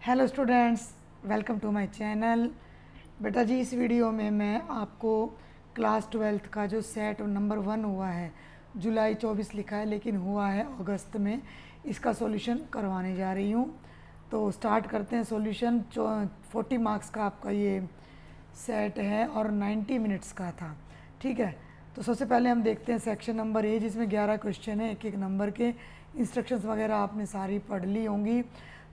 Hello students, welcome to my channel. बेटा जी, इस वीडियो में मैं आपको क्लास 12th का जो सेट नंबर 1 हुआ है, जुलाई 24 लिखा है लेकिन हुआ है अगस्त में, इसका सॉल्यूशन करवाने जा रही हूँ। तो स्टार्ट करते हैं सॉल्यूशन। 40 मार्क्स का आपका ये सेट है और 90 मिनट्स का था। ठीक है, तो सबसे पहले हम देखते हैं सेक्शन नंबर ए, जिसमें 11 क्वेश्चन है, एक एक नंबर के। इंस्ट्रक्शंस वगैरह आपने सारी पढ़ ली होंगी,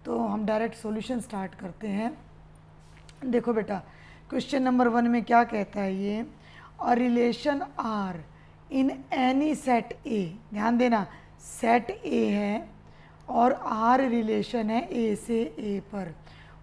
तो हम डायरेक्ट सॉल्यूशन स्टार्ट करते हैं। देखो बेटा, क्वेश्चन नंबर 1 में क्या कहता है ये, a relation R in any set A. ध्यान देना, सेट ए है और आर रिलेशन है ए से ए पर,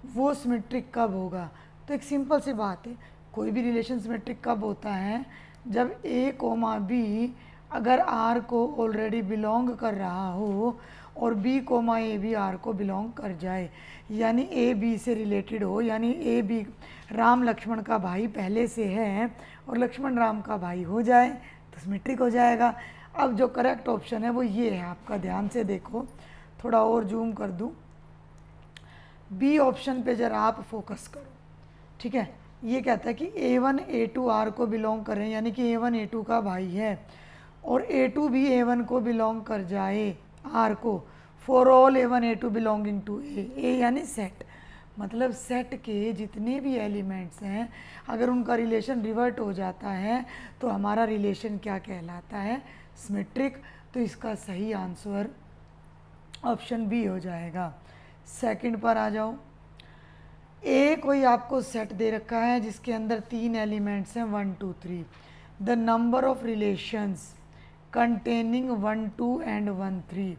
वो सिमेट्रिक कब होगा? तो एक सिंपल सी बात है, कोई भी रिलेशन सिमेट्रिक कब होता है? जब ए कोमा बी अगर आर को ऑलरेडी बिलोंग कर रहा हो और बी कोमा ए भी आर को बिलोंग कर जाए, यानी ए बी से रिलेटेड हो, यानी ए बी राम लक्ष्मण का भाई पहले से है और लक्ष्मण राम का भाई हो जाए तो सिमेट्रिक हो जाएगा। अब जो करेक्ट ऑप्शन है वो ये है आपका, ध्यान से देखो, थोड़ा और जूम कर दूँ। बी ऑप्शन पे ज़रा आप फोकस करो। ठीक है, ये कहता है कि A1 A2 आर को बिलोंग करें, यानी कि A1 A2 का भाई है और A2 भी A1 को बिलोंग कर जाए, आर को, for all A1 A2 belonging to A यानी सेट। मतलब सेट के जितने भी एलिमेंट्स हैं, अगर उनका रिलेशन रिवर्ट हो जाता है तो हमारा रिलेशन क्या कहलाता है? सिमेट्रिक। तो इसका सही आंसर ऑप्शन बी हो जाएगा। सेकंड पर आ जाओ। ए कोई आपको सेट दे रखा है जिसके अंदर 3 एलिमेंट्स हैं, 1 2 3। The number of relations containing 1 2 and 1 3,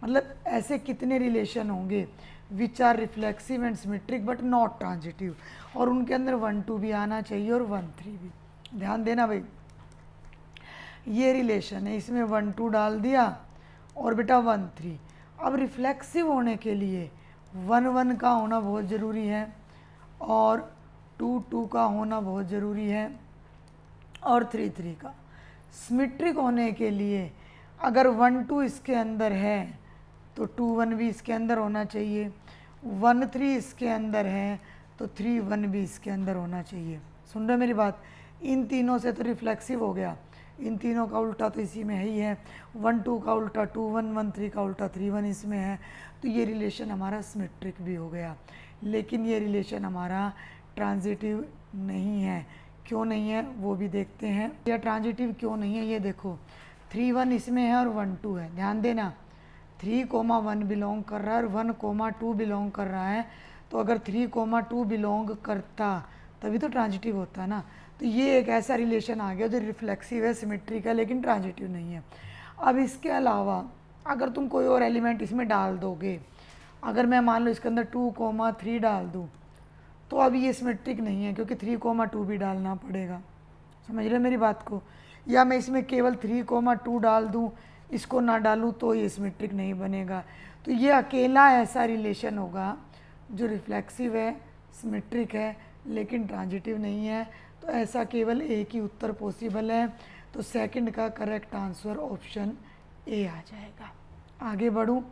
मतलब ऐसे कितने रिलेशन होंगे which are reflexive and symmetric but not transitive, और उनके अंदर 1 2 भी आना चाहिए और 1 3 भी। ध्यान देना भाई, ये रिलेशन है, इसमें 1 2 डाल दिया और बेटा 1 3। अब रिफ्लेक्सिव होने के लिए 1 1 का होना बहुत ज़रूरी है और 2 2 का होना बहुत ज़रूरी है और 3 3 का। सिमेट्रिक होने के लिए अगर 1 2 इसके अंदर है तो 2 1 भी इसके अंदर होना चाहिए, 1 3 इसके अंदर है तो 3 1 भी इसके अंदर होना चाहिए। सुन रहे मेरी बात? इन तीनों से तो रिफ्लेक्सिव हो गया, इन तीनों का उल्टा तो इसी में ही है, 1 2 का उल्टा 2 1, 1 3 का उल्टा 3 1 इसमें है, तो ये रिलेशन हमारा सिमेट्रिक भी हो गया। लेकिन ये रिलेशन हमारा ट्रांजिटिव नहीं है। क्यों नहीं है वो भी देखते हैं। या ट्रांजिटिव क्यों नहीं है ये देखो, 3 1 इसमें है और 1 2 है। ध्यान देना, 3 1 बिलोंग कर रहा है और 1 2 बिलोंग कर रहा है, तो अगर 3 2 बिलोंग करता तभी तो ट्रांजिटिव होता है ना। तो ये एक ऐसा रिलेशन आ गया जो रिफ्लेक्सिव है, सिमेट्रिक है, लेकिन ट्रांजिटिव नहीं है। अब इसके अलावा अगर तुम कोई और एलिमेंट इसमें डाल दोगे, अगर मैं मान लो इसके अंदर 2 3 डाल दूँ, तो अब ये सिमेट्रिक नहीं है क्योंकि 3 2 भी डालना पड़ेगा। समझ रहे मेरी बात को? या मैं इसमें केवल 3 2 डाल दूँ, इसको ना डालूँ, तो ये सिमेट्रिक नहीं बनेगा। तो ये अकेला ऐसा रिलेशन होगा जो रिफ्लेक्सिव है, सिमेट्रिक है, लेकिन ट्रांजिटिव नहीं है। तो ऐसा केवल एक ही उत्तर पॉसिबल है। तो सेकंड का करेक्ट आंसर ऑप्शन ए आ जाएगा। आगे बढ़ूँ,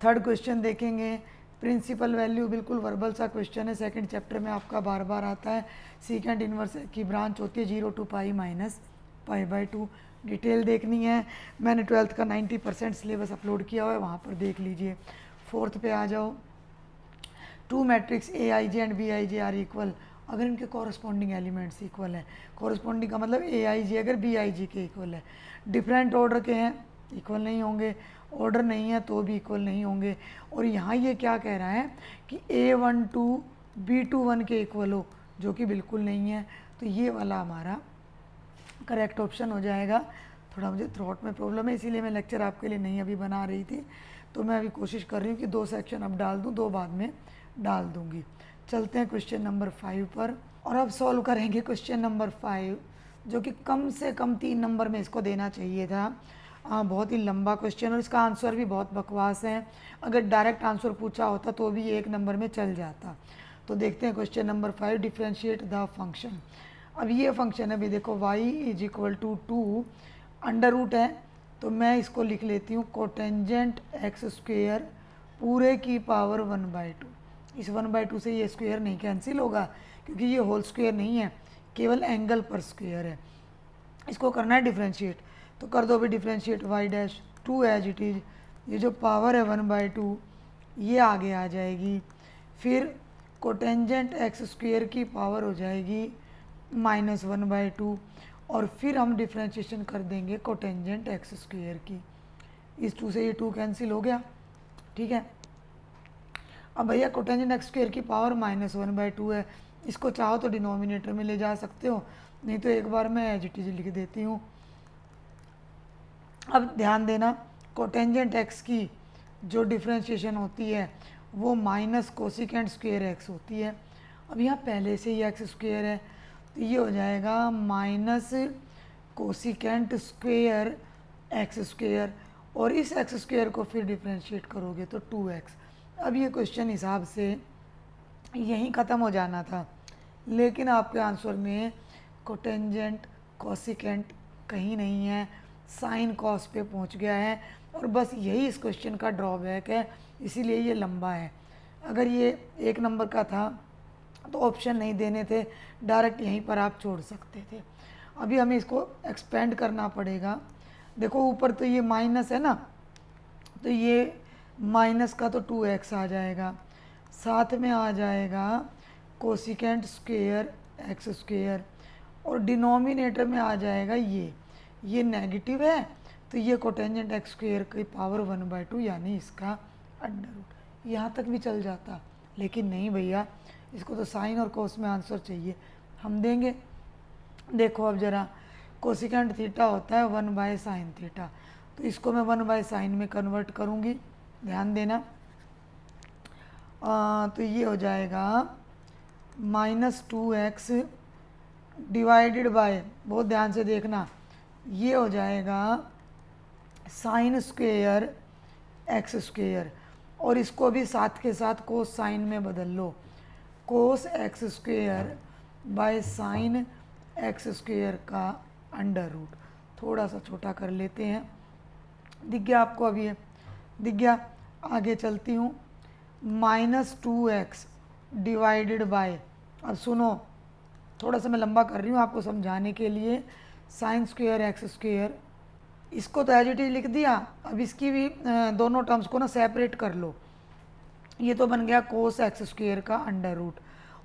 थर्ड क्वेश्चन देखेंगे। प्रिंसिपल वैल्यू, बिल्कुल वर्बल सा क्वेश्चन है, सेकंड चैप्टर में आपका बार बार आता है। सीकेंट इनवर्स की ब्रांच होती है 0 to pi minus pi by 2। Detail देखनी है, मैंने 12th का 90% सिलेबस अपलोड किया हुआ है, वहाँ पर देख लीजिए। फोर्थ पे आ जाओ। 2 matrix a i j and b i j are equal, अगर इनके कॉरस्पॉन्डिंग एलिमेंट्स इक्वल है, कॉरस्पॉन्डिंग का मतलब ए आई जी अगर बी आई जी के इक्वल है, डिफरेंट ऑर्डर के हैं इक्वल नहीं होंगे, ऑर्डर नहीं है तो भी इक्वल नहीं होंगे। और यहाँ ये क्या कह रहा है कि A1 2 B2 1 के इक्वल हो, जो कि बिल्कुल नहीं है। तो ये वाला हमारा करेक्ट ऑप्शन हो जाएगा। थोड़ा मुझे थ्रोट में प्रॉब्लम है, इसीलिए मैं लेक्चर आपके लिए नहीं अभी बना रही थी, तो मैं अभी कोशिश कर रही हूँ कि 2 सेक्शन अब डाल दूँ, 2 बाद में डाल दूँगी। चलते हैं क्वेश्चन नंबर 5 पर, और अब सॉल्व करेंगे क्वेश्चन नंबर 5, जो कि कम से कम 3 नंबर में इसको देना चाहिए था। बहुत ही लंबा क्वेश्चन और इसका आंसर भी बहुत बकवास है। अगर डायरेक्ट आंसर पूछा होता तो भी 1 नंबर में चल जाता। तो देखते हैं question number 5, differentiate the function. अब ये फंक्शन है, अभी देखो y is equal to 2 under root है, तो मैं इसको लिख लेती हूँ कोटेंजेंट x² पूरे की पावर 1/2। इस 1/2 से ये स्क्वायर नहीं कैंसिल होगा क्योंकि ये होल स्क्वायर नहीं है, केवल एंगल पर स्क्वायर है। इसको करना है डिफ्रेंशिएट, तो कर दो भी differentiate y dash 2 as it is, ये जो पावर है 1/2 ये आगे आ जाएगी। फिर कोटेंजेंट एक्स स्क्वायर की पावर हो जाएगी -1/2 और फिर हम डिफ्रेंशिएशन कर देंगे कोटेंजेंट एक्स स्क्वायर की। इस 2 से ये 2 कैंसिल हो गया, ठीक है। अब भैया कोटेंजेंट एक्स स्क्वायर की पावर -1/2 है, इसको चाहो तो डिनोमिनेटर में ले जा सकते हो, नहीं तो एक बार मैं एज इट इज लिख देती हूँ। अब ध्यान देना, कोटेंजेंट एक्स की जो डिफ्रेंशिएशन होती है वो माइनस कोसिकेंट स्क्वायर एक्स होती है। अब यहाँ पहले से ही एक्स स्क्वायर है, तो ये हो जाएगा minus cosecant square x square, और इस एक्स स्क्वायर को फिर डिफ्रेंशिएट करोगे तो 2x। अब ये क्वेश्चन हिसाब से यहीं ख़त्म हो जाना था, लेकिन आपके आंसर में कोटेंजेंट कोसिकेंट कहीं नहीं है, साइन कॉस पे पहुंच गया है, और बस यही इस क्वेश्चन का ड्रॉबैक है, इसीलिए ये लंबा है। अगर ये 1 नंबर का था तो ऑप्शन नहीं देने थे, डायरेक्ट यहीं पर आप छोड़ सकते थे। अभी हमें इसको एक्सपेंड करना पड़ेगा। देखो ऊपर तो ये माइनस है ना, तो ये माइनस का तो 2x आ जाएगा, साथ में आ जाएगा कोसिकेंट स्क्वायर एक्स स्क्वायर, और डिनोमिनेटर में आ जाएगा ये नेगेटिव है, तो ये कोटेंजेंट एक्स स्क्वायर की पावर 1/2 यानी इसका अंडर रूट। यहाँ तक भी चल जाता, लेकिन नहीं भैया, इसको तो साइन और कोस में आंसर चाहिए, हम देंगे। देखो अब ज़रा, कोसिकेंट थीटा होता है 1/sin थीटा, तो इसको मैं 1/sin में कन्वर्ट करूँगी, ध्यान देना। तो ये हो जाएगा -2x डिवाइडेड बाय, बहुत ध्यान से देखना, ये हो जाएगा साइन स्क्वेयर एक्स स्क्वेयर, और इसको भी साथ के साथ कोस साइन में बदल लो, cos x square by sine x square का अंडर रूट। थोड़ा सा छोटा कर लेते हैं, दिख गया आपको? अभी ये दिख गया। आगे चलती हूँ, -2x डिवाइडेड बाय, अब सुनो, थोड़ा सा मैं लंबा कर रही हूँ आपको समझाने के लिए, साइन स्क्वेयर एक्स स्क्वेयर, इसको तो एज इट इज लिख दिया। अब इसकी भी दोनों टर्म्स को ना सेपरेट कर लो, ये तो बन गया कोस एक्स स्क्वेयर का अंडर रूट,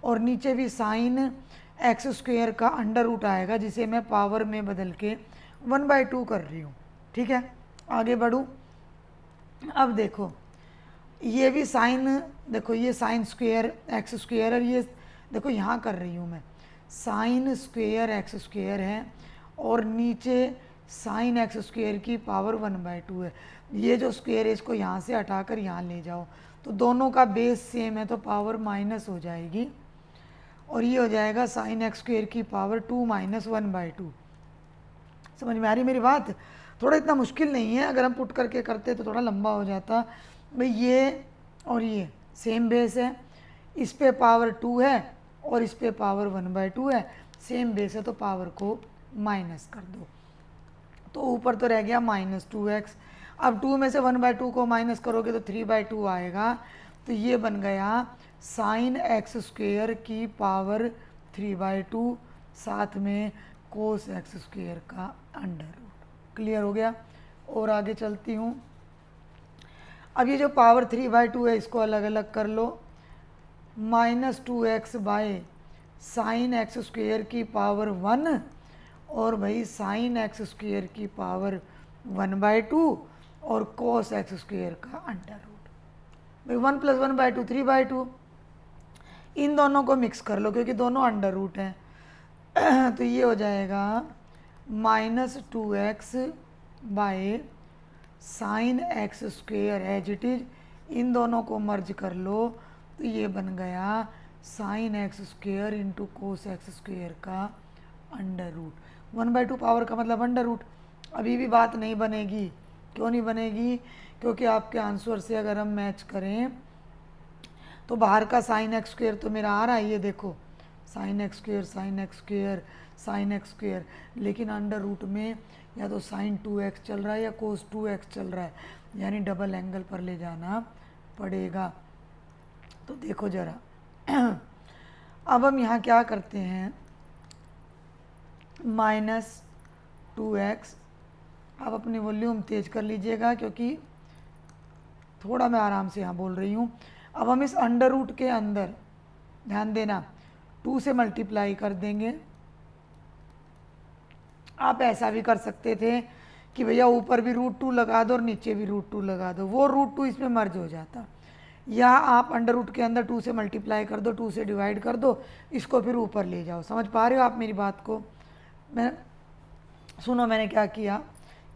और नीचे भी साइन एक्स स्क्वेयर का अंडर रूट आएगा, जिसे मैं पावर में बदल के 1/2 कर रही हूँ, ठीक है। आगे बढ़ूँ, अब देखो ये भी साइन, देखो ये साइन स्क्वेयर एक्स स्क्वेयर, और ये देखो यहाँ कर रही हूँ मैं, साइन स्क्वेयर एक्स स्क्वेयर है, और नीचे साइन एक्स स्क्वेयर की पावर 1/2 है। ये जो स्क्वेयर है इसको यहाँ से हटाकर यहाँ ले जाओ, तो दोनों का बेस सेम है, तो पावर माइनस हो जाएगी, और ये हो जाएगा साइन एक्स स्क्वेयर की पावर 2 - 1/2। समझ में आ रही मेरी बात? थोड़ा इतना मुश्किल नहीं है, अगर हम पुट करके करते तो थोड़ा लंबा हो जाता। भाई ये और ये सेम बेस है, इस पे पावर 2 है और इस पे पावर 1/2 है, सेम बेस है, तो पावर को माइनस कर दो, तो ऊपर तो रह गया -2x। अब 2 में से 1/2 को माइनस करोगे तो 3/2 आएगा, तो ये बन गया साइन एक्स स्क्वेयर की पावर 3/2, साथ में कोस एक्स स्क्वेयर का अंडर रूट। क्लियर हो गया? और आगे चलती हूँ, अब ये जो पावर 3/2 है इसको अलग अलग कर लो, -2x by sine x square की पावर 1, और भाई साइन एक्स स्क्वेयर की पावर 1/2, और कोस एक्स स्क्वेयर का अंडर रूट। भाई 1 + 1/2 3/2, इन दोनों को मिक्स कर लो क्योंकि दोनों अंडर रूट हैं। तो ये हो जाएगा -2x by sine x square as it is, इन दोनों को मर्ज कर लो, तो ये बन गया sine x square into cos x square का अंडर रूट। 1/2 पावर का मतलब अंडर रूट। अभी भी बात नहीं बनेगी, क्यों नहीं बनेगी? क्योंकि आपके आंसर से अगर हम मैच करें तो बाहर का साइन एक्स स्क्वेयर तो मेरा आ रहा है, ये देखो sign x square sine x square sine x square, लेकिन अंडर रूट में या तो साइन 2x चल रहा है या कोस 2x चल रहा है, यानी डबल एंगल पर ले जाना पड़ेगा। तो देखो ज़रा अब हम यहाँ क्या करते हैं, -2x। अब अपनी वॉल्यूम तेज कर लीजिएगा क्योंकि थोड़ा मैं आराम से यहाँ बोल रही हूँ। अब हम इस अंडर रूट के अंदर ध्यान देना 2 से मल्टीप्लाई कर देंगे। आप ऐसा भी कर सकते थे कि भैया ऊपर भी √2 लगा दो और नीचे भी √2 लगा दो, वो √2 इसमें मर्ज हो जाता। या आप अंडर रूट के अंदर 2 से मल्टीप्लाई कर दो, 2 से डिवाइड कर दो, इसको फिर ऊपर ले जाओ। समझ पा रहे हो आप मेरी बात को? सुनो मैंने क्या किया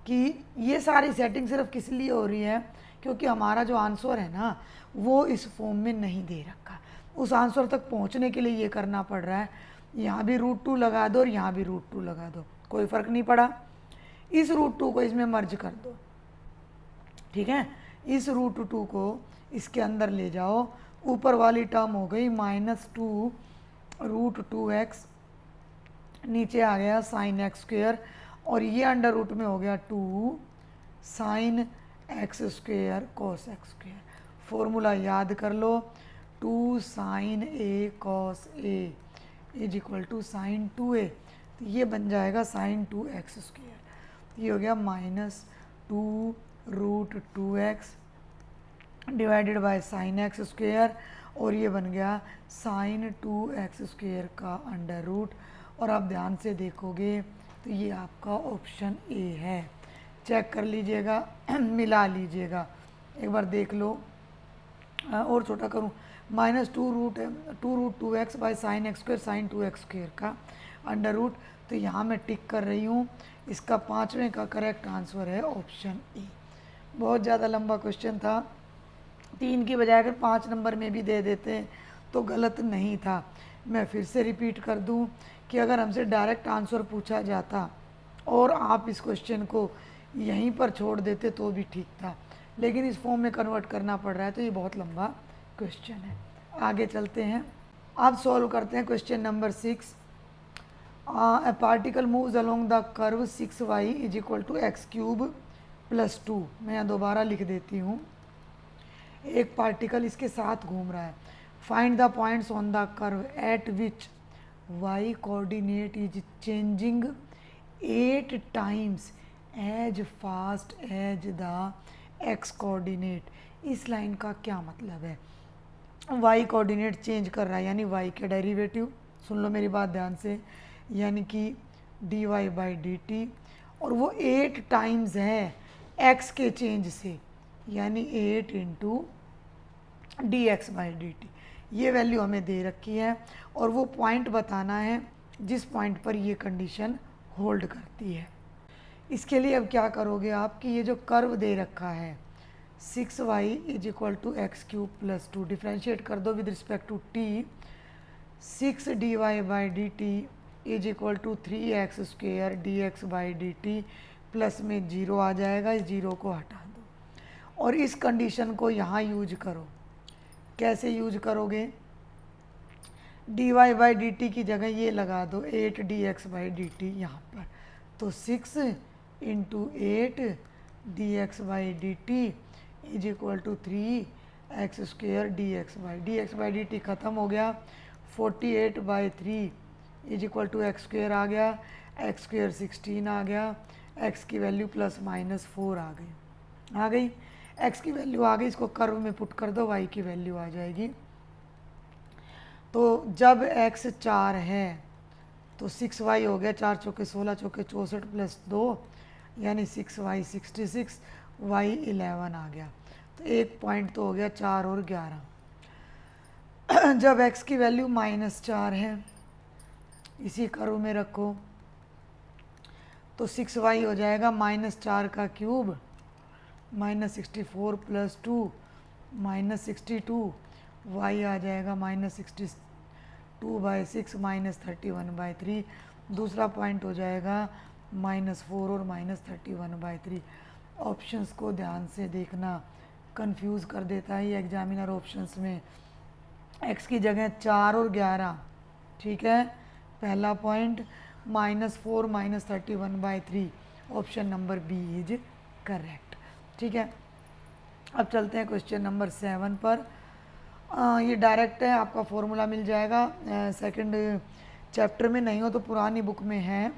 कि ये सारी सेटिंग सिर्फ किस लिए हो रही है, क्योंकि हमारा जो आंसर है ना वो इस फॉर्म में नहीं दे रखा। उस आंसर तक पहुंचने के लिए ये करना पड़ रहा है, यहाँ भी √2 लगा दो और यहाँ भी √2 लगा दो, कोई फ़र्क नहीं पड़ा। इस √2 को इसमें मर्ज कर दो, ठीक है। इस √2 को इसके अंदर ले जाओ, ऊपर वाली टर्म हो गई -2 √2x, नीचे आ गया sin x², और ये अंडर रूट में हो गया 2 sin x² cos x²। Formula याद कर लो, 2 sin a cos a = sin 2a। तो ये बन जाएगा sin 2x²। ये हो गया -2 √2x divided by sin x², और ये बन गया sin 2x² का अंडर रूट। और आप ध्यान से देखोगे तो ये आपका ऑप्शन ए है। चेक कर लीजिएगा मिला लीजिएगा, एक बार देख लो। और छोटा करूँ, -2 √2x bye sin x² sin 2x² का अंडर रूट। तो यहाँ मैं टिक कर रही हूँ, इसका 5वें का करेक्ट आंसर है ऑप्शन ए। बहुत ज़्यादा लंबा क्वेश्चन था, 3 की बजाय अगर 5 नंबर में भी दे देते तो गलत नहीं था। मैं फिर से रिपीट कर दूं कि अगर हमसे डायरेक्ट आंसर पूछा जाता और आप इस क्वेश्चन को यहीं पर छोड़ देते तो भी ठीक था, लेकिन इस फॉर्म में कन्वर्ट करना पड़ रहा है, तो ये बहुत लंबा क्वेश्चन है। आगे चलते हैं, अब सॉल्व करते हैं question number 6। A particle moves along the curve 6y = x³ + 2। मैं यहाँ दोबारा लिख देती हूँ, एक पार्टिकल इसके साथ घूम रहा है। Find the points on the curve at which y coordinate is changing 8 times as fast as the x coordinate. इस लाइन का क्या मतलब है? y कोऑर्डिनेट चेंज कर रहा है, यानी y के डेरिवेटिव, सुन लो मेरी बात ध्यान से, यानी कि dy/dt, और वो 8 टाइम्स है x के चेंज से, यानी 8 × dx/dt। ये वैल्यू हमें दे रखी है और वो पॉइंट बताना है जिस पॉइंट पर ये कंडीशन होल्ड करती है। इसके लिए अब क्या करोगे आप कि ये जो कर्व दे रखा है 6y = x³ + 2, डिफ्रेंशिएट कर दो with respect to t। 6 dy/dt = 3x² dx/dt, plus में 0 आ जाएगा, इस 0 को हटा दो और इस कंडीशन को यहाँ यूज करो। कैसे यूज करोगे? dy/dt की जगह ये लगा दो 8 dx/dt यहाँ पर, तो 6 × 8 dx/dt = 3x² dx/dt ख़त्म हो गया। 48/3 = x² आ गया, x² 16 आ गया, x की वैल्यू ±4 आ गई। x की वैल्यू आ गई, इसको कर्व में पुट कर दो, y की वैल्यू आ जाएगी। तो जब x 4 है तो 6y हो गया, 4 चौके 16, चौके 64 + 2 यानी 6y 66, y 11 आ गया। तो एक पॉइंट तो हो गया 4 और 11। जब x की वैल्यू -4 है, इसी कर्व में रखो, तो 6y हो जाएगा -4 का क्यूब -64 + 2 -62, y आ जाएगा -62/6 -31/3। दूसरा पॉइंट हो जाएगा -4 और -31/3। ऑप्शंस को ध्यान से देखना, कंफ्यूज कर देता है ये एग्जामिनर ऑप्शंस में। x की जगह 4 और 11, ठीक है, पहला point, -4 -31/3, option number B is correct. ठीक है, अब चलते हैं क्वेश्चन नंबर 7 पर। ये डायरेक्ट है, आपका फॉर्मूला मिल जाएगा सेकंड चैप्टर में, नहीं हो तो पुरानी बुक में है।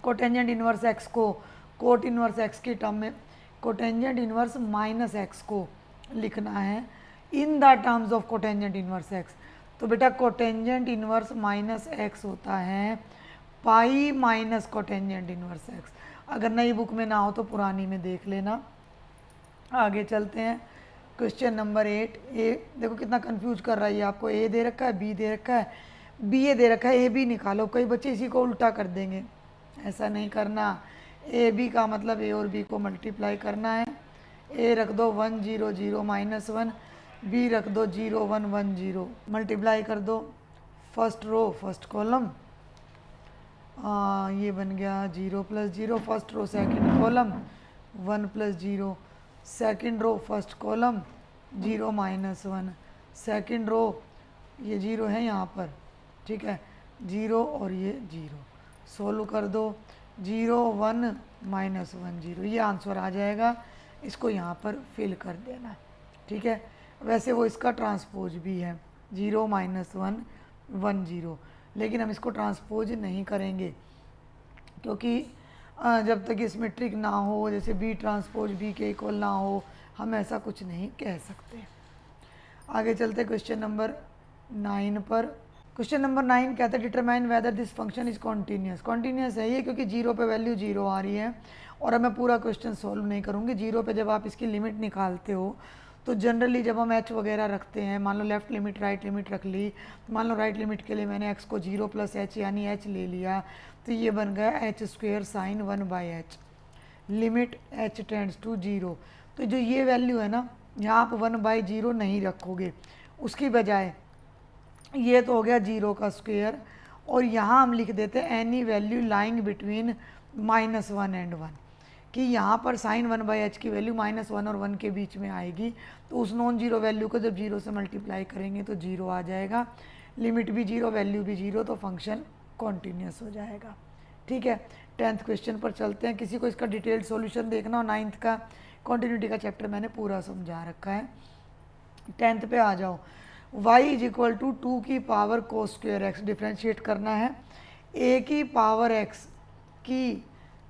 कोटेंजेंट इनवर्स एक्स को कोट इनवर्स एक्स की टर्म में कोटेंजेंट इनवर्स माइनस एक्स को लिखना है in the terms of cotangent inverse x. तो बेटा कोटेंजेंट इनवर्स माइनस एक्स होता है pi minus cotangent inverse x. अगर नई बुक में ना हो तो पुरानी में देख लेना। आगे चलते हैं क्वेश्चन नंबर 8। ए देखो कितना कंफ्यूज कर रहा है ये आपको। ए दे रखा है, बी दे रखा है, बी ए दे रखा है, ए बी निकालो। कई बच्चे इसी को उल्टा कर देंगे, ऐसा नहीं करना। ए बी का मतलब ए और बी को मल्टीप्लाई करना है। ए रख दो 1 0 0 -1, बी रख दो 0 1 1 0, मल्टीप्लाई कर दो फर्स्ट रो फर्स्ट कॉलम। ये बन गया 0 + 0 first row second column, 1 + 0 second row first column, 0 -1 second row, ये 0 है यहाँ पर, ठीक है, 0 और ये 0। सोल्व कर दो 0 1 -1 0, ये आंसर आ जाएगा। इसको यहाँ पर फिल कर देना, ठीक है। वैसे वो इसका ट्रांसपोज भी है 0 -1 1 0, लेकिन हम इसको ट्रांसपोज नहीं करेंगे क्योंकि जब तक ये सिमेट्रिक ना हो, जैसे बी ट्रांसपोज बी के इक्वल ना हो, हम ऐसा कुछ नहीं कह सकते। आगे चलते क्वेश्चन नंबर 9 पर। क्वेश्चन नंबर 9 कहता है determine whether this function is continuous. Continuous है ये क्योंकि 0 पे वैल्यू 0 आ रही है। और अब मैं पूरा क्वेश्चन सॉल्व नहीं करूँगी। 0 पे जब आप इसकी लिमिट निकालते हो तो जनरली जब हम h वगैरह रखते हैं, मान लो लेफ़्ट लिमिट राइट लिमिट रख ली, मान लो राइट लिमिट के लिए मैंने x को 0 + h यानी h ले लिया, तो ये बन गया h² sin 1/h limit h tends to 0। तो जो ये वैल्यू है ना, यहाँ आप 1/0 नहीं रखोगे, उसकी बजाय ये तो हो गया 0 का स्क्वायर, और यहाँ हम लिख देते हैं any value lying between -1 and 1, कि यहाँ पर sin 1/h की वैल्यू -1 और 1 के बीच में आएगी। तो उस नॉन जीरो वैल्यू को जब 0 से मल्टीप्लाई करेंगे तो 0 आ जाएगा, लिमिट भी 0 वैल्यू भी 0, तो फंक्शन कॉन्टीन्यूस हो जाएगा, ठीक है। 10th क्वेश्चन पर चलते हैं। किसी को इसका डिटेल्ड सॉल्यूशन देखना हो, 9th का कॉन्टीन्यूटी का चैप्टर मैंने पूरा समझा रखा है। 10th पे आ जाओ। y = 2 की पावर cos² x डिफ्रेंशिएट करना है। a की पावर x की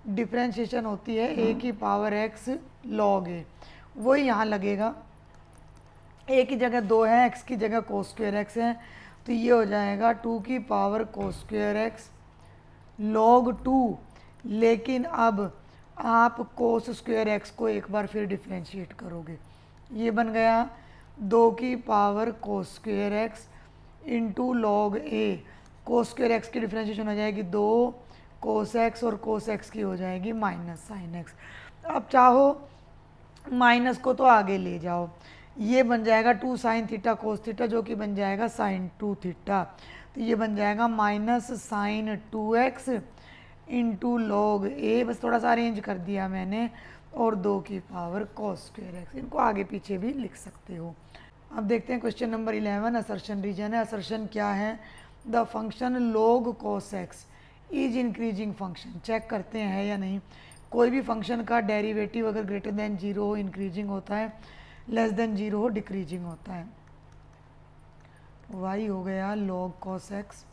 डिफ्रेंशिएशन होती है a की पावर x log a, वही यहाँ लगेगा। a की जगह 2 है, x की जगह cos² x है, तो ये हो जाएगा 2 की पावर cos² x log 2। लेकिन अब आप cos² x को एक बार फिर डिफ्रेंशिएट करोगे, ये बन गया 2 की power cos² x into log a। cos² x की डिफ्रेंशिएशन हो जाएगी 2 cos x, और cos x की हो जाएगी -sin x। अब चाहो माइनस को तो आगे ले जाओ, ये बन जाएगा 2 sin थीटा cos थीटा, जो कि बन जाएगा sin 2 थीटा। तो ये बन जाएगा -sin 2x into log a, बस थोड़ा सा अरेंज कर दिया मैंने, और 2 की पावर cos² x। इनको आगे पीछे भी लिख सकते हो। अब देखते हैं क्वेश्चन नंबर 11। असर्शन रीजन है। असर्शन क्या है? The function log cos x is increasing function. Check करते हैं है या नहीं। कोई भी फंक्शन का डेरिवेटिव अगर ग्रेटर देन 0 हो इंक्रीजिंग होता है, लेस देन 0 हो डिक्रीजिंग होता है। y हो गया log cos x,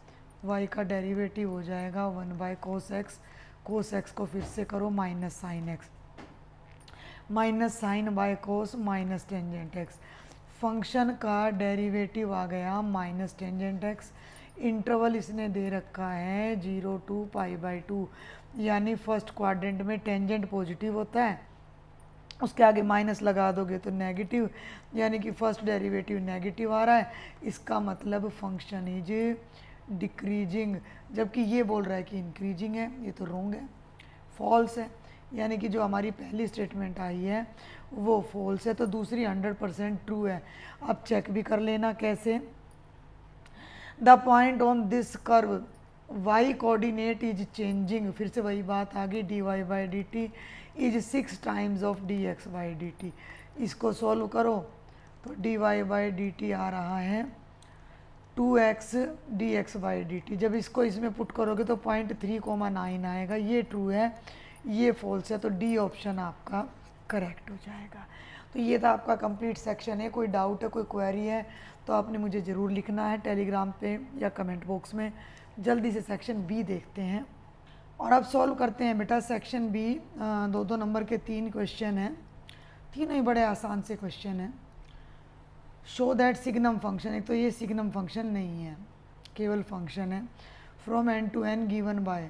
y का डेरिवेटिव हो जाएगा 1/cos x, cos x को फिर से करो -sin x, -sin/cos -tangent x। Function का डेरिवेटिव आ गया -टेंजेंट x। इंटरवल इसने दे रखा है 0 to π/2, यानी फर्स्ट क्वाड्रेंट में टेंजेंट पॉजिटिव होता है, उसके आगे माइनस लगा दोगे तो नेगेटिव, यानी कि फर्स्ट डेरिवेटिव नेगेटिव आ रहा है। इसका मतलब फंक्शन इज डिक्रीजिंग, जबकि ये बोल रहा है कि इंक्रीजिंग है। ये तो रॉन्ग है, फॉल्स है, यानी कि जो हमारी पहली स्टेटमेंट आई है वो फॉल्स है, तो दूसरी 100% ट्रू है। अब चेक भी कर लेना कैसे। The point on this curve y coordinate is changing, फिर से वही बात आ गई, dy/dt is 6 times of dx/dt। इसको सॉल्व करो तो dy/dt आ रहा है 2x dx/dt। जब इसको इसमें पुट करोगे तो 0.3,9 आएगा, ये ट्रू है, ये फॉल्स है, तो डी ऑप्शन आपका करेक्ट हो जाएगा। तो ये था आपका कंप्लीट सेक्शन है। कोई डाउट है, कोई क्वेरी है तो आपने मुझे ज़रूर लिखना है टेलीग्राम पे या कमेंट बॉक्स में। जल्दी से सेक्शन बी देखते हैं और अब सॉल्व करते हैं बेटा सेक्शन बी। 2-2 नंबर के 3 क्वेश्चन हैं, तीनों ही बड़े आसान से क्वेश्चन हैं। शो दैट सिग्नम फंक्शन, एक तो ये सिग्नम फंक्शन नहीं है, केवल फंक्शन है। From N to N given by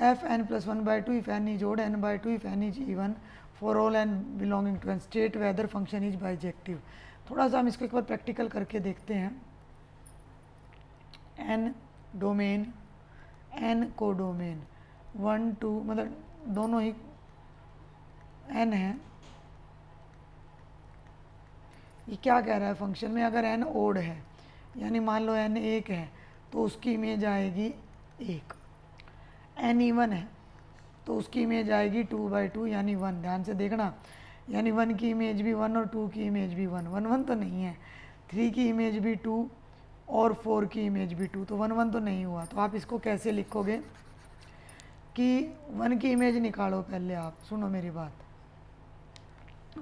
f n plus 1/2 if n is odd n/2 if n is even for all n belonging to N state whether function is bijective. थोड़ा सा हम इसको एक बार practical करके देखते हैं। N domain, N को domain, 1 2 मतलब दोनों ही एन है। ये क्या कह रहा है फंक्शन में, अगर एन ओड है यानी मान लो एन 1 है तो उसकी इमेज आएगी 1। एन इवन है तो उसकी इमेज आएगी 2/2 यानी 1। ध्यान से देखना, यानी 1 की इमेज भी 1 और 2 की इमेज भी 1। 1 1 तो नहीं है, 3 की इमेज भी 2 और 4 की इमेज भी 2, तो 1 1 तो नहीं हुआ। तो आप इसको कैसे लिखोगे कि 1 की इमेज निकालो। पहले आप सुनो मेरी बात,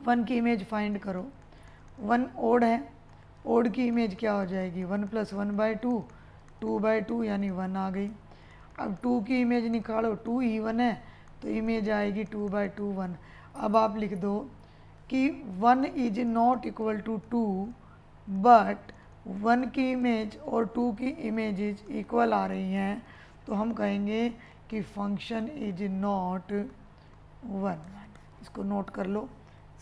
1 की इमेज फाइंड करो। 1 ओड है, ओड की इमेज क्या हो जाएगी 1 + 1/2, 2/2 यानी 1 आ गई। अब 2 की इमेज निकालो, 2 इवन है तो इमेज आएगी 2/2 1। अब आप लिख दो कि 1 is not equal to 2 but 1 की इमेज और 2 की इमेजेज इक्वल आ रही हैं, तो हम कहेंगे कि फंक्शन इज नॉट 1। इसको नोट कर लो,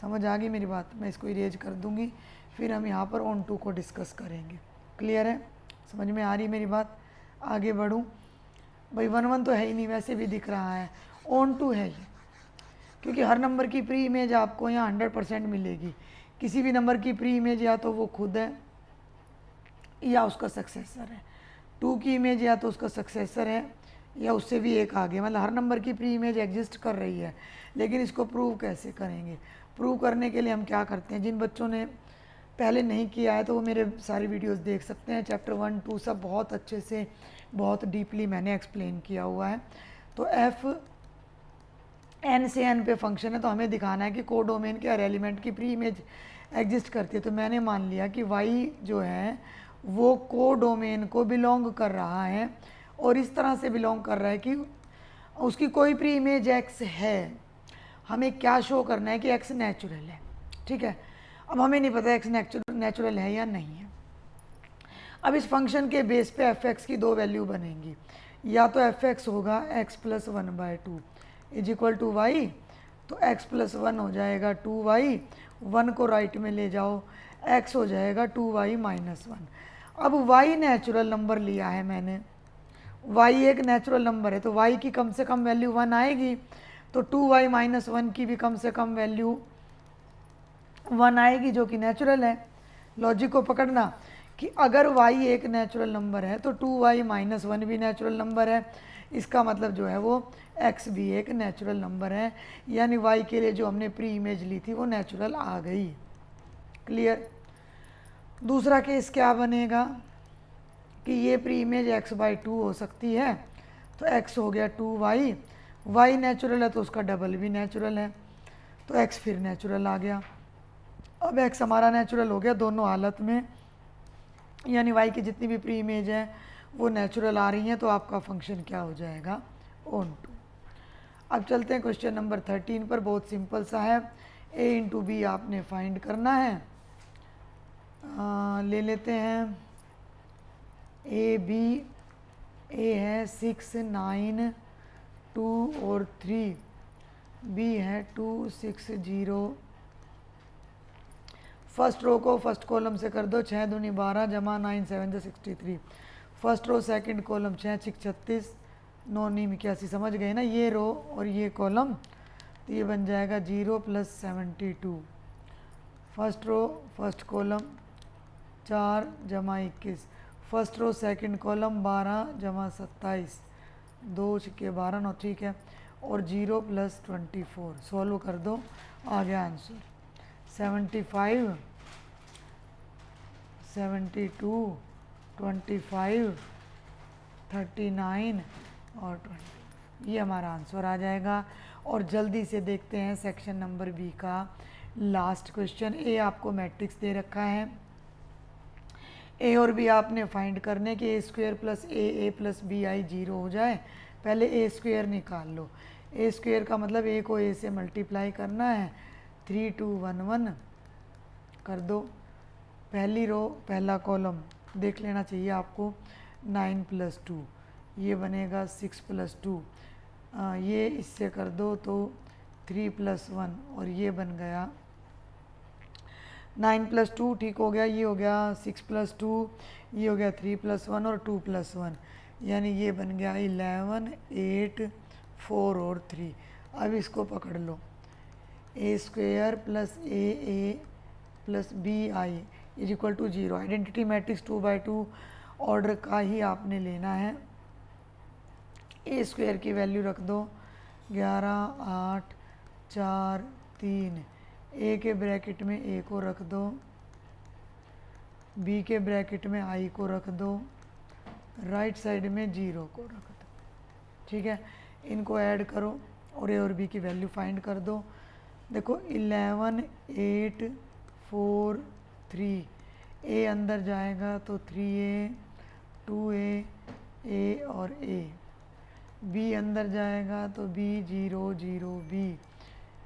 समझ आ गई मेरी बात। मैं इसको इरेज कर दूंगी, फिर हम यहाँ पर ऑन टू को डिस्कस करेंगे। क्लियर है, समझ में आ रही मेरी बात। आगे बढ़ूँ भाई, 1 1 तो है ही नहीं, वैसे भी दिख रहा है। ऑन टू है ये, क्योंकि हर नंबर की प्री इमेज आपको यहाँ 100% मिलेगी। किसी भी नंबर की प्री इमेज या तो वो खुद है या उसका सक्सेसर है। 2 की इमेज या तो उसका सक्सेसर है या उससे भी एक आगे, मतलब हर नंबर की प्री इमेज एग्जिस्ट कर रही है। लेकिन इसको प्रूव कैसे करेंगे? प्रूव करने के लिए हम क्या करते हैं, जिन बच्चों ने पहले नहीं किया है तो वो मेरे सारी वीडियोस देख सकते हैं। चैप्टर 1 2 सब बहुत अच्छे से, बहुत डीपली मैंने एक्सप्लेन किया हुआ है। तो एफ एन से एन पे फंक्शन है, तो हमें दिखाना है कि को डोमेन के हर एलिमेंट की प्री इमेज एग्जिस्ट करती है। तो मैंने मान लिया कि वाई जो है वो को डोमेन को बिलोंग कर रहा है, और इस तरह से बिलोंग कर रहा है कि उसकी कोई प्री इमेज एक्स है। हमें क्या शो करना है कि एक्स नेचुरल है, ठीक है। अब हमें नहीं पता एक्स नेचुरल है या नहीं है। अब इस फंक्शन के बेस पे एफ एक्स की 2 वैल्यू बनेंगी, या तो एफ एक्स होगा x + 1/2 is equal to y, तो x + 1 हो जाएगा 2y, 1 को राइट में ले जाओ, x हो जाएगा 2y - 1। अब y नेचुरल नंबर लिया है मैंने, y एक नेचुरल नंबर है तो y की कम से कम वैल्यू 1 आएगी, तो 2y - 1 की भी कम से कम वैल्यू 1 आएगी, जो कि नेचुरल है। लॉजिक को पकड़ना कि अगर y एक नेचुरल नंबर है तो 2y - 1 भी नेचुरल नंबर है। इसका मतलब जो है वो x भी एक नेचुरल नंबर है, यानी y के लिए जो हमने प्री इमेज ली थी वो नेचुरल आ गई। क्लियर। दूसरा केस क्या बनेगा कि ये प्री इमेज x/2 हो सकती है, तो x हो गया 2y, y नेचुरल है तो उसका डबल भी नेचुरल है, तो x फिर नेचुरल आ गया। अब x हमारा नेचुरल हो गया दोनों हालत में, यानी y की जितनी भी प्री इमेज है वो नेचुरल आ रही हैं, तो आपका फंक्शन क्या हो जाएगा ऑन टू। अब चलते हैं क्वेश्चन नंबर 13 पर। बहुत सिंपल सा है, a इंटू बी आपने फाइंड करना है। ले लेते हैं ए बी, ए है 6 9 2 और 3, बी है 2 6 0। फर्स्ट रो को फर्स्ट कॉलम से कर दो, 6 दूनी 12 जमा 9 7 63। First row second column 6 6 36 9 9 81। समझ गए ना, ये रो और ये कॉलम, तो ये बन जाएगा 0 + 72। फर्स्ट रो फर्स्ट कॉलम 4 जमा 21। फर्स्ट रो सेकंड कॉलम 12 जमा 27, 2 6 12 9, ठीक है। और 0 + 24 सॉल्व कर दो, आ गया आंसर 75 72 25 39 और 20, ये हमारा आंसर आ जाएगा। और जल्दी से देखते हैं सेक्शन नंबर बी का लास्ट क्वेश्चन, ए आपको मैट्रिक्स दे रखा है, ए और बी आपने फाइंड करने कि a square plus a plus b I 0 हो जाए। पहले ए स्क्वेयर निकाल लो। ए स्क्वेयर का मतलब ए को ए से मल्टीप्लाई करना है, 3 2 1 1 कर दो। पहली रो पहला कॉलम देख लेना चाहिए आपको, 9 + 2 ये बनेगा 6 + 2, ये इससे कर दो तो 3 + 1 और ये बन गया 9 + 2 ठीक हो गया, ये हो गया 6 + 2, ये हो गया 3 + 1 और 2 + 1, यानी ये बन गया 11 8 4 और 3। अब इसको पकड़ लो, a square plus a plus b I is equal to 0। Identity matrix 2x2 order का ही आपने लेना है। ए स्क्वेयर की वैल्यू रख दो 11 8 4 3, ए के ब्रैकेट में ए को रख दो, बी के ब्रैकेट में आई को रख दो, राइट साइड में 0 को रख दो। ठीक है, इनको ऐड करो और ए और बी की वैल्यू फाइंड कर दो। देखो 11 8 4 3, ए अंदर जाएगा तो 3a 2a ए और ए, बी अंदर जाएगा तो b 0 0 b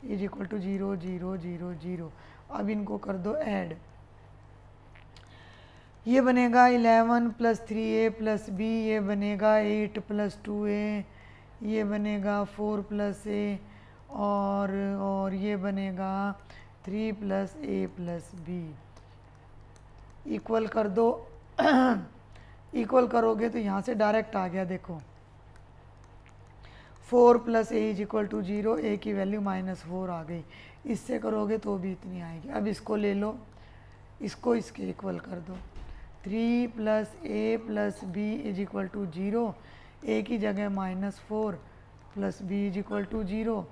is equal to 0 0 0 0। अब इनको कर दो ऐड, ये बनेगा 11 + 3a + b, ये बनेगा 8 + 2a, ये बनेगा 4 + a और ये बनेगा 3 + a + b। इक्वल कर दो इक्वल करोगे तो यहाँ से डायरेक्ट आ गया, देखो 4 + a is equal to 0, a की वैल्यू -4 आ गई। इससे करोगे तो भी इतनी आएगी। अब इसको ले लो, इसको इसके इक्वल कर दो, 3 + a + b is equal to 0, a की जगह -4 + b is equal to 0,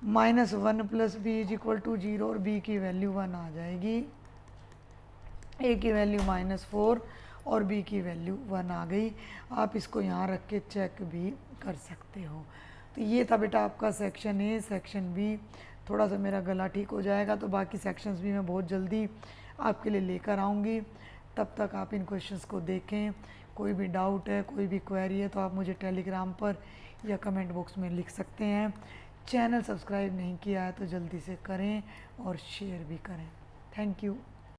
-1 + b is equal to 0 और b की वैल्यू 1 आ जाएगी। a की वैल्यू -4 और b की वैल्यू 1 आ गई। आप इसको यहाँ रख के चेक भी कर सकते हो। तो ये था बेटा आपका सेक्शन ए। सेक्शन बी थोड़ा सा मेरा गला ठीक हो जाएगा तो बाकी सेक्शंस भी मैं बहुत जल्दी आपके लिए लेकर आऊँगी। तब तक आप इन क्वेश्चंस को देखें। कोई भी डाउट है, कोई भी क्वेरी है तो आप मुझे टेलीग्राम पर या कमेंट बॉक्स में लिख सकते हैं। चैनल सब्सक्राइब नहीं किया है तो जल्दी से करें और शेयर भी करें। Thank you.